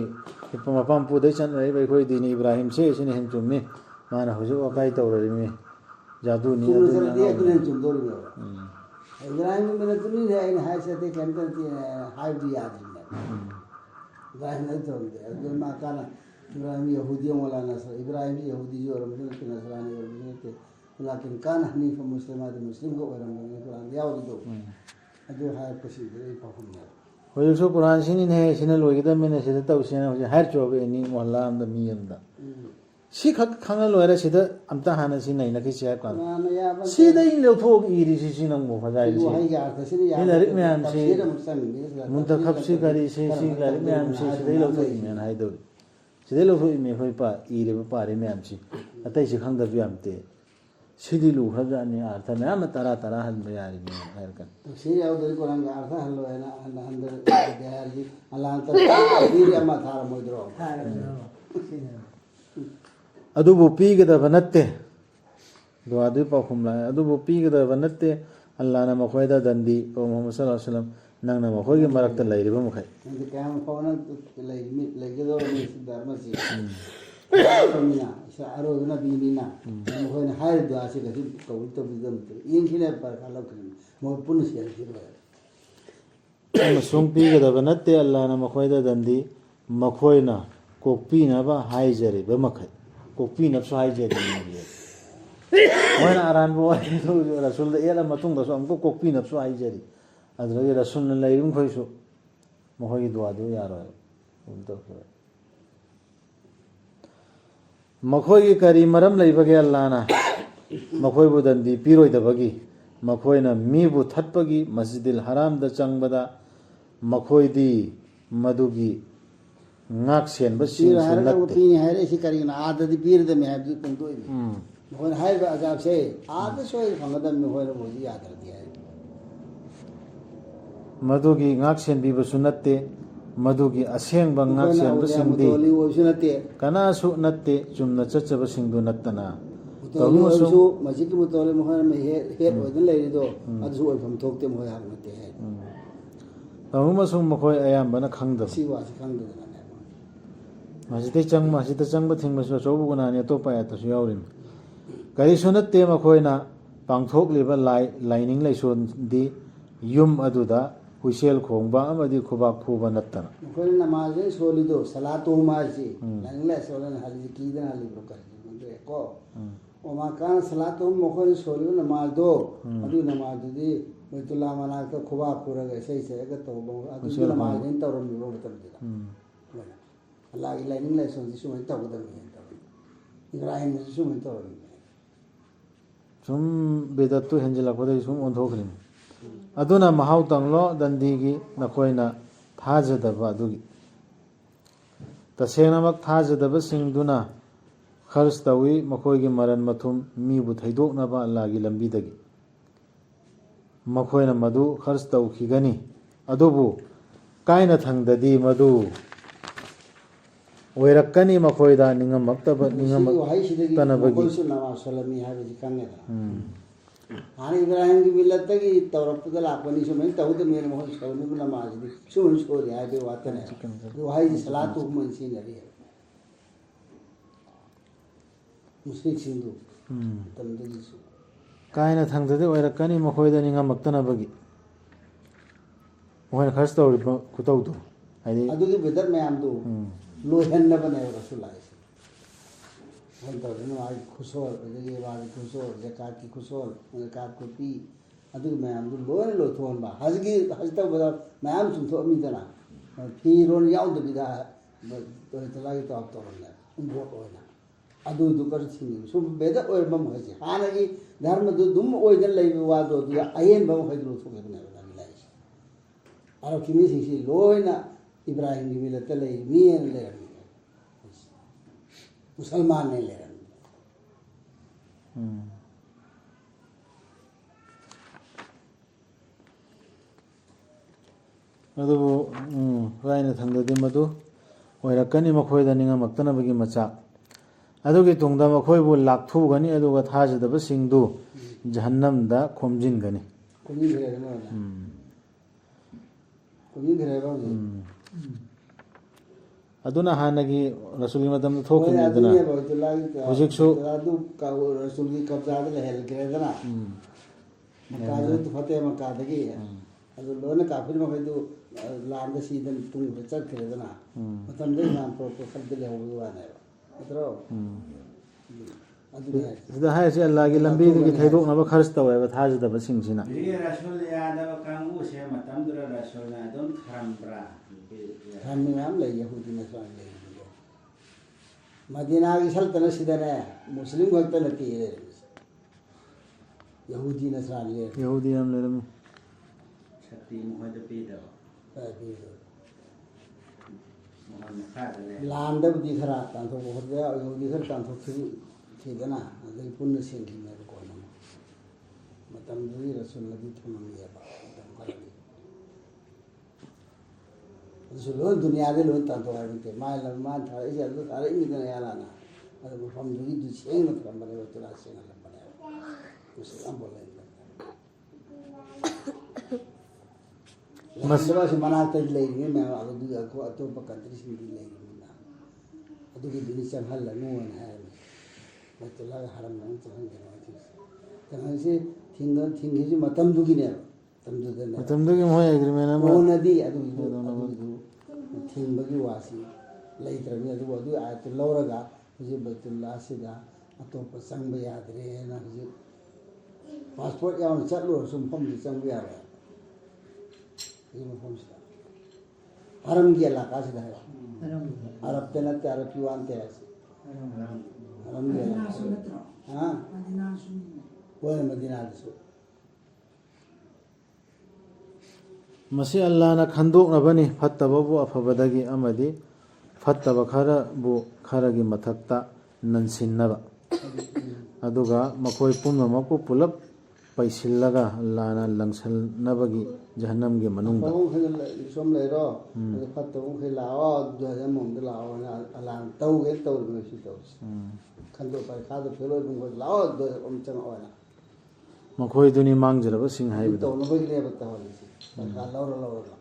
मपाम पुदै चन रै बै खोइ दिनी इब्राहिम से सिने हेन चुम्मे माना हुजु अकाइ तौररिमे जादू नि चुमदोरि इब्राहिम मेरे तुनी है इन हाय से ते कैंटर ती हाय दी याद है इब्राहिम ने तो दे मा काना इब्राहिम यहूदी वाला नस्ल इब्राहिम यहूदी जो और मुस्लिम के नस्रानी और मुस्लिम थे लेकिन कान हनीफ मुस्लिम आदि मुस्लिम को और मुस्लिम कुरान याव दो अदो हाय पसी दे पहुंच गया होयसो कुरान सिनि ने सिने लोइगदा मेने सिदा तौसिना हो हार चोबे नि मोहल्ला अमदा मी अमदा सी खक खांगा लोयरा सिदा अमता हाना सि नैना कि सिया कान सिदा इन लेथोक इरि सि नंगो फजाइ सि हाय या त सिनि या लारिक म्याम सि मुंतखब सि गरि सि लारिक म्याम सि सिदै लेथोक इमेन हाय दो सिदै लेथोक इमे होय पा इरे पारे म्याम सि अतै सि खांदा बियामते सिदी लु खजानि अर्थ म्याम तरा तरा हन बयारि मे हायर कन सि याव दो कुरान का अर्थ हल्लो है ना अंदर देहार जी अल्लाह त दीर अमा थार मोइद्रो अदुबु पीगदब नत्ते दुआदु पाखुमला अदुबु पीगदब नत्ते अल्लाह न मखोयदा दंदी ओ मुहम्मद सल्लल्लाहु अलैहि वसल्लम नंग न मखोयगे मरक्ता लैरिबा मखै अंदे काम पवन लैगदो नि धर्म सि कमिना आरोगना बीनीना मखोयना हाय दुआ से गति कबूल तो बिदम इन खिने पर खालो खिन मो पुन से खिरो अमसुंग पीगदब नत्ते अल्लाह न मखोयदा दंदी मखोयना कोकपीनबा हायजरिबा मखै कोकपी नफ्सु हाइजेरी मोइना अरानबो रसूल एला मतुंग दसु हमको कोकपी नफ्सु हाइजेरी अदरगे रसूल न लैरुम खोइसु मखोगी दुआ दु यारो उल्तो मखोगी करी मरम लैबगे अल्लाहना मखोयबु दंदी पिरोइदबगी मखोयना मीबु थटपगी मस्जिदिल हराम the चंगबदा मखोयदी मदुगी ngak sen ba sin sun lat pi ni hai si kari na ad di pir de me ha du pen doi mo hai ba ajab se ad soi phangada me hoi mo ji yaad di hai madugi ngak sen bi ba sunatte madugi aseng ba ngak sen ba sing di toli wo sunatte kana su natte chumna chacha ba sing du nattana toli wo su majik mu toli mo ha me he ho den lai do ad su oi pham thok te mo ha natte hai tawma sung mokoi ayam bana khangda si wa si khangda masjid chang ba thing maso chobu guna ne to pa ya ta su yawrim kari sunat te ma khoina pangthok liba lining lai son di yum aduda huisel khongba amadi khubak phuba nattana khoi namaz e solido salatu maji lining lai solan hali ki dana li bro kar de ko o ma kan salatu mo khoi solido namaz do adu namaz di baitullah mana ka khubak pura ga sei se ga to bo adu namaz din tawram ni ro tam dida Allah ilahi lai son ji sumen taw da mi Ibrahim ji sumen taw sum bedatu henjela ko dai sum on thokrim aduna mahau tanglo dandi gi nakoina thajada ba dugi tasena mak thajada ba singduna khars tawi makoi gi maran mathum mi bu thaidok na ba Allah gi lambi dagi makoina madu khars taw khigani adubu kaina thangdadi madu ओइरक्कनी मखोइदा निंगम मक्तब निंगम तनबगी कोई सुनावा सलमी है जी काने हाने इब्राहिम की मिलत की तौरफ तो लापनी सो मैं तऊ तो मेरे मोह सलमी को नमाज दी सुन सो रिया दे वातन है वो है सलात हुकम सी नरी है मुस्लिम सिंधु तंदगी सु कायना थंगदे ओइरक्कनी मखोइदा निंगम मक्तनबगी मोहन खर्च तौरि कुतौ दो हाइदे अदुगी बेदर मैं आम दो लोहन न बने रसूल आए हम तो ने आज खुशोल जगे बाद खुशोल जकात की खुशोल जकात को पी अदु मैं हम लोहन लो थोन बा हजगी हजता बदा मैं हम सुन तो मी तना फिरोन याउ द बिदा ꯇꯣꯏꯇꯂꯥꯒꯤ ꯇꯥꯞ ꯇꯧꯔꯝꯃꯦ ꯏꯝꯄꯣꯔꯠ ꯑꯣꯏꯅ ꯑꯗꯨꯗꯨ ꯀꯔꯤ ꯊꯤꯡꯉꯤ ꯁꯨꯝ ꯕꯦꯗ ꯑꯣꯏꯔꯝꯕ ꯃꯈꯩꯁꯦ ꯍꯥꯟꯅꯒꯤ ꯙꯔꯃꯗꯨ ꯑꯗꯨꯝ ꯑꯣꯏꯗꯅ ꯂꯩꯕ ꯋꯥꯗꯣ ꯑꯗꯨꯗ ꯑꯍꯦꯟꯕ ꯃꯈꯩꯗꯨ ꯂꯧꯊꯣꯛꯈꯤꯕꯅꯦꯕ ꯅꯪꯒꯤ ꯂꯥꯏꯔꯤꯛꯁꯦ ꯑꯔꯕꯀꯤ ꯃꯤꯁꯤꯡꯁꯤ ꯂꯣꯏꯅ ꯏꯕ꯭ꯔꯥꯍꯤꯝꯒꯤ ꯃꯤꯂꯠꯇ ꯂꯩ ꯃꯤꯅ ꯂꯩꯔꯝꯃꯤ ꯃꯨꯁꯜꯃꯥꯟꯅ ꯂꯩꯔꯝꯃꯤ ꯑꯗꯨꯕꯨ ꯔꯥꯏꯅ ꯊꯪꯗꯗꯤ ꯃꯗꯨ ꯑꯣꯏꯔꯛꯀꯅꯤ ꯃꯈꯣꯏꯗ ꯅꯤꯡꯉꯝꯃꯛꯇꯅꯕꯒꯤ ꯃꯆꯥꯛ ꯑꯗꯨꯒꯤ ꯇꯨꯡꯗ ꯃꯈꯣꯏꯕꯨ ꯂꯥꯛꯊꯨꯒꯅꯤ ꯑꯗꯨꯒ ꯊꯥꯖꯗꯕꯁꯤꯡꯗꯨ ꯖꯍꯟꯅꯝꯗ ꯈꯣꯝꯖꯤꯟꯒꯅꯤ ꯑꯗꯨꯅ ꯍꯥꯟꯅꯒꯤ ꯔꯁꯨꯜꯒꯤ ꯃꯇꯝꯗ ꯊꯣꯛꯈꯤꯕꯅꯤꯗꯅ ꯍꯧꯖꯤꯛꯁꯨ ꯔꯁꯨꯜꯒꯤ ꯀब्ꯖꯥꯗ ꯂꯩꯍꯟꯈ꯭ꯔꯦꯗꯅ ꯃꯀꯥꯗꯨ ꯐꯠꯇꯦ ꯃꯀꯥꯗꯒꯤ ꯑꯗꯨ ꯂꯣꯏꯅ ꯀꯥꯐꯤꯔ ꯃꯈꯩꯗꯨ ꯂꯥꯟꯗ ꯁꯤꯗꯅ ꯇꯨꯡꯗ ꯆꯠꯈ꯭ꯔꯦꯗꯅ ꯃꯇꯝꯗ ꯏꯃꯥꯟ ꯄꯣꯔꯛꯄ ꯈꯔꯗ ꯂꯩꯍꯧꯕꯒꯤ ꯋꯥꯅꯦꯕ ꯅꯠꯇ꯭ꯔꯣ ꯁꯤꯗ ꯍꯥꯏꯔꯤꯁꯤ ꯑꯜꯂꯥꯍꯒꯤ ꯂꯝꯕꯤꯗꯒꯤ ꯊꯩꯗꯣꯛꯅꯕ ꯈꯔꯁ ꯇꯧꯋꯦꯕ ꯊꯥꯖꯗꯕꯁꯤꯡꯁꯤꯅ ꯔꯁꯨꯜ ꯌꯥꯗꯕ ꯀꯥꯡꯕꯨꯁꯦ ꯃꯇꯝꯗꯨꯗ ꯔꯁꯨꯜꯅ ꯑꯗꯨꯝ ꯊꯔꯝꯕ꯭ꯔꯥ ꯊꯔꯝꯃꯤ ꯃꯌꯥꯝ ꯂꯩ ꯌꯍꯨꯗꯤ ꯅꯁꯔꯥꯅꯤ ꯂꯩ ꯃꯗꯤꯅꯥꯒꯤ ꯁꯜꯇꯅꯠꯁꯤꯗꯅꯦ ꯃꯨꯁꯂꯤꯝ ꯈꯛꯇ ꯅꯠꯇꯦ ꯂꯩꯔꯝꯃꯤꯁꯦ ꯌꯍꯨꯗꯤ ꯅꯁꯔꯥꯅꯤ ꯂꯩꯔꯝꯃꯤ ꯌꯍꯨꯗꯤ ꯌꯥꯝ ꯂꯩꯔꯝꯃꯤ ꯁꯛꯇꯤ ꯃꯈꯣꯏꯗ ꯄꯤꯗꯕ ꯂꯥꯟꯗꯕꯨꯗꯤ ꯈꯔ ꯇꯥꯟꯊꯣꯛꯄ ꯈꯣꯠꯄ ꯌꯍꯨꯗꯤ ꯈꯔ ꯇꯥꯟꯊꯣꯛꯈꯤꯗꯅ ꯑꯗꯩ ꯄꯨꯟꯅ ꯁꯦꯡꯈꯤꯕꯅꯦꯕ ꯀꯣꯟꯅ ꯃꯇꯝꯗꯨꯒꯤ ꯔꯁꯨꯜꯅꯗꯤ ꯊꯨꯡꯉꯝꯃꯦꯕ ꯃꯇꯝ ꯈꯔꯗꯤ ꯑꯗꯨꯁꯨ ꯂꯣꯏ ꯗꯨꯅꯤꯌꯥꯗ ꯂꯣꯏ ꯇꯥꯟꯊꯣꯛꯑꯦ ꯅꯠꯇꯦ ꯃꯥꯅ ꯊꯥꯔꯛꯏꯁꯦ ꯑꯗꯨ ꯊꯥꯔꯛꯏꯅꯤꯗꯅ ꯌꯥꯂꯥꯅ ꯑꯗꯨ ꯃꯐꯝꯗꯨꯒꯤꯗꯨ ꯁꯦꯡꯅ ꯊꯝꯕꯅꯦꯕ ꯇꯨꯔꯥ ꯁꯦꯡꯍꯜꯂꯝꯕꯅꯦꯕ ꯃꯁꯤ ꯑꯃꯐꯥꯎ ꯂꯩꯍꯟꯗꯕꯁꯤ ꯃꯅꯥꯛꯇ ꯂꯩꯔꯤꯉꯩ ꯃꯌꯥꯝ ꯑꯗꯨꯒꯤ ꯑꯇꯣꯞꯄ ꯀꯟꯇ꯭ꯔꯤꯁꯤꯡꯗꯤ ꯂꯩꯔꯤꯕꯅꯤꯅ ꯑꯗꯨꯒꯤꯗꯨꯗꯤ ꯆꯪꯍꯜꯂꯅꯨꯅ ꯍꯥꯏꯔꯝꯃꯤ ꯕꯩꯇꯨꯜꯂꯥꯍꯒ ꯍꯔꯝꯗ ꯑꯃꯨꯛ ꯆꯪꯍꯟꯒꯅꯣ ꯆꯪꯍꯟꯁꯤ ꯊꯤꯡꯈꯤꯁꯤ ꯃꯇꯝꯗꯨꯒꯤꯅꯦꯕ ꯃꯇꯝꯗꯨꯒꯤ ꯃꯣꯏ ꯑꯦꯒ꯭ꯔꯤꯃꯦꯟ ꯑꯃ ꯀꯣꯟꯅꯗꯤ ꯑꯗꯨꯒꯤꯗꯨ ꯊꯤꯡꯕꯒꯤ ꯋꯥꯁꯤ ꯂꯩꯇ꯭ꯔꯕꯅꯤ ꯑꯗꯨꯕꯨ ꯑꯗꯨ ꯑꯥꯌꯠꯇꯨ ꯂꯧꯔꯒ ꯍꯧꯖꯤꯛ ꯕꯩꯇꯨꯜꯂꯥꯍꯁꯤꯗ ꯑꯇꯣꯞꯄ ꯆꯪꯕ ꯌꯥꯗ꯭ꯔꯦꯅ ꯍꯧꯖꯤꯛ ꯄꯥꯁꯄꯣꯔꯠ ꯌꯥꯎꯅ ꯆꯠꯂꯨꯔꯁꯨ ꯃꯐꯝꯗꯨ ꯆꯪꯕ ꯌꯥꯔꯣꯏ ꯍꯧꯖꯤꯛ ꯃꯐꯝꯁꯤꯗ ꯍꯔꯝꯒꯤ ꯑꯦꯂꯥꯀꯥꯁꯤꯗ ꯍꯥꯏꯕ ꯑꯔꯕꯇ ꯅꯠꯇꯦ ꯑꯔꯕꯀꯤ ꯋꯥ ꯅꯠꯇꯦ ꯍꯥꯏꯁꯤ ꯍꯔꯝꯒꯤ ꯍꯣꯏ ꯃꯗꯤꯅꯥꯗꯁꯨ ꯃꯁꯤ ꯑꯜꯂꯥꯍꯅ ꯈꯟꯗꯣꯛꯅꯕꯅꯤ ꯐꯠꯇꯕꯕꯨ ꯑꯐꯕꯗꯒꯤ ꯑꯃꯗꯤ ꯐꯠꯇꯕ ꯈꯔꯕꯨ ꯈꯔꯒꯤ ꯃꯊꯛꯇ ꯅꯟꯁꯤꯟꯅꯕ ꯑꯗꯨꯒ ꯃꯈꯣꯏ ꯄꯨꯝꯅꯃꯛꯄꯨ ꯄꯨꯂꯞ ꯄꯩꯁꯤꯜꯂꯒ ꯑꯜꯂꯥꯍꯅ ꯂꯪꯁꯟꯅꯕꯒꯤ ꯖꯍꯟꯅꯝꯒꯤ ꯃꯅꯨꯡꯗ ꯁꯣꯝ ꯂꯩꯔꯣ ꯑꯗꯨ ꯐꯠꯇꯕ ꯃꯈꯩ ꯂꯥꯛꯑꯣ ꯖꯍꯟꯅꯝꯗ ꯂꯥꯛꯑꯣꯅ ꯑꯜꯂꯥꯍꯅ ꯇꯧꯒꯦꯅ ꯇꯧꯔꯤꯕꯅꯤ ꯁꯤ ꯇꯧꯔꯤꯁꯤ ꯈꯟꯗꯣꯛ ꯄꯔꯤꯈꯥꯗ ꯐꯦꯜ ꯑꯣꯏꯕ ꯃꯈꯩ ꯂꯥꯛꯑꯣ ꯑꯗꯨꯝ ꯆꯪꯉꯛꯑꯣꯅ ꯃꯈꯣꯏꯗꯨꯅꯤ ꯃꯥꯡꯖꯔꯕꯁꯤꯡ ꯍꯥꯏꯕꯗꯨ ꯇꯧꯅꯕꯒꯤꯅꯦꯕ ꯇꯧꯍꯜꯂꯤꯁꯤ ꯄꯔꯤꯈꯥ ꯂꯧꯔꯒ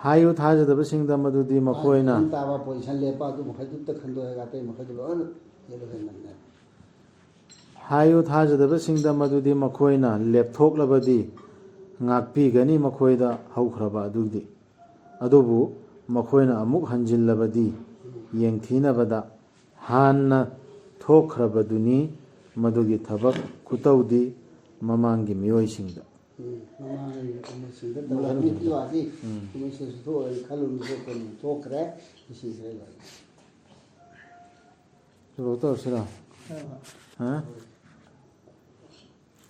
ꯍꯥꯏꯌꯨ ꯊꯥꯖꯗꯕꯁꯤꯡꯗ ꯃꯗꯨꯗꯤ ꯃꯈꯣꯏꯅ ꯇꯥꯕ ꯄꯣꯖꯤꯁꯟ ꯂꯦꯞꯄ ꯑꯗꯨ ꯃꯈꯩꯗꯨꯇ ꯈꯟꯗꯣꯛꯑꯒ ꯑꯇꯩ ꯃꯈꯩꯗꯨ ꯂꯣꯏꯅ ꯌꯦꯜꯂꯣꯍꯟꯕꯅꯦ ꯍꯥꯏꯌꯨ ꯊꯥꯖꯗꯕꯁꯤꯡꯗ ꯃꯗꯨꯗꯤ ꯃꯈꯣꯏꯅ ꯂꯦꯞꯊꯣꯛꯂꯕꯗꯤ ꯉꯥꯛꯄꯤꯒꯅꯤ ꯃꯈꯣꯏꯗ ꯍꯧꯈ꯭ꯔꯕ ꯑꯗꯨꯕꯨ ꯃꯈꯣꯏꯅ ꯑꯃꯨꯛ ꯍꯟꯖꯤꯜꯂꯕꯗꯤ ꯌꯦꯡꯊꯤꯅꯕꯗ ꯍꯥꯟꯅ ꯊꯣꯛꯈ꯭ꯔꯕꯗꯨꯅꯤ ꯃꯗꯨꯒꯤ ꯊꯕꯛ ꯈꯨꯇꯧꯗꯤ ꯃꯃꯥꯡꯒꯤ ꯃꯤꯑꯣꯏꯁꯤꯡꯗ ꯊꯣꯛꯈ꯭ꯔꯦ ꯇꯧꯔꯁꯤꯔꯣ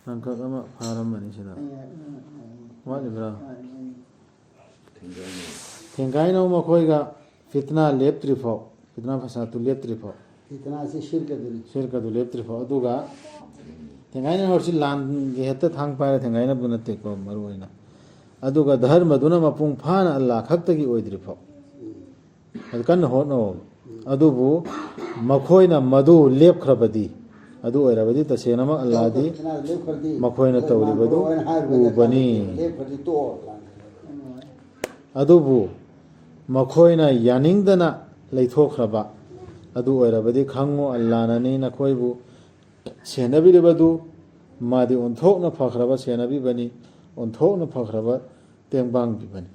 ꯇꯥꯡꯀꯛ ꯑꯃ ꯐꯥꯔꯝꯕꯅꯤ ꯁꯤꯗ ꯋꯥꯠꯂꯤꯕ꯭ꯔꯥ ꯊꯦꯡꯒꯥꯏꯅꯧ ꯃꯈꯣꯏꯒ ꯐꯤꯇꯅꯥ ꯂꯦꯞꯇ꯭ꯔꯤꯐꯥꯎ ꯐꯤꯇꯅꯥ ꯐꯁꯥꯠꯇꯨ ꯂꯦꯞꯇ꯭ꯔꯤꯐꯥꯎ ꯁꯤꯔꯀꯗꯨ ꯂꯦꯞꯇ꯭ꯔꯤꯐꯥꯎ ꯑꯗꯨꯒ ꯊꯦꯡꯒꯥꯏꯅ ꯍꯧꯔꯁꯤ ꯂꯥꯟꯒꯤ ꯍꯦꯛꯇ ꯊꯥꯡ ꯄꯥꯏꯔ ꯊꯦꯡꯒꯥꯏꯅꯕꯗꯨ ꯅꯠꯇꯦꯀꯣ ꯃꯔꯨ ꯑꯣꯏꯅ ꯑꯗꯨꯒ ꯙꯔꯃꯗꯨꯅ ꯃꯄꯨꯡ ꯐꯥꯅ ꯑꯜꯂꯥꯍ ꯈꯛꯇꯒꯤ ꯑꯣꯏꯗ꯭ꯔꯤꯐꯥꯎ ꯑꯗꯨ ꯀꯟꯅ ꯍꯣꯠꯅꯧ ꯑꯗꯨꯕꯨ ꯃꯈꯣꯏꯅ ꯃꯗꯨ ꯂꯦꯞꯈ꯭ꯔꯕꯗꯤ ꯑꯗꯨ ꯑꯣꯏꯔꯕꯗꯤ ꯇꯁꯦꯡꯅꯃꯛ ꯑꯜꯂꯥꯍꯗꯤ ꯃꯈꯣꯏꯅ ꯇꯧꯔꯤꯕꯗꯨ ꯎꯕꯅꯤ ꯑꯗꯨꯕꯨ ꯃꯈꯣꯏꯅ ꯌꯥꯅꯤꯡꯗꯅ ꯂꯩꯊꯣꯛꯈ꯭ꯔꯕ ꯑꯗꯨ ꯑꯣꯏꯔꯕꯗꯤ ꯈꯪꯉꯨ ꯑꯜꯂꯥꯍꯅꯅꯤ ꯅꯈꯣꯏꯕꯨ ꯁꯦꯟꯅꯕꯤꯔꯤꯕꯗꯨ ꯃꯥꯗꯤ ꯑꯣꯟꯊꯣꯛꯅ ꯐꯈ꯭ꯔꯕ ꯁꯦꯟꯅꯕꯤꯕꯅꯤ ꯑꯣꯟꯊꯣꯛꯅ ꯐꯈ꯭ꯔꯕ ꯇꯦꯡꯕꯥꯡꯕꯤꯕꯅꯤ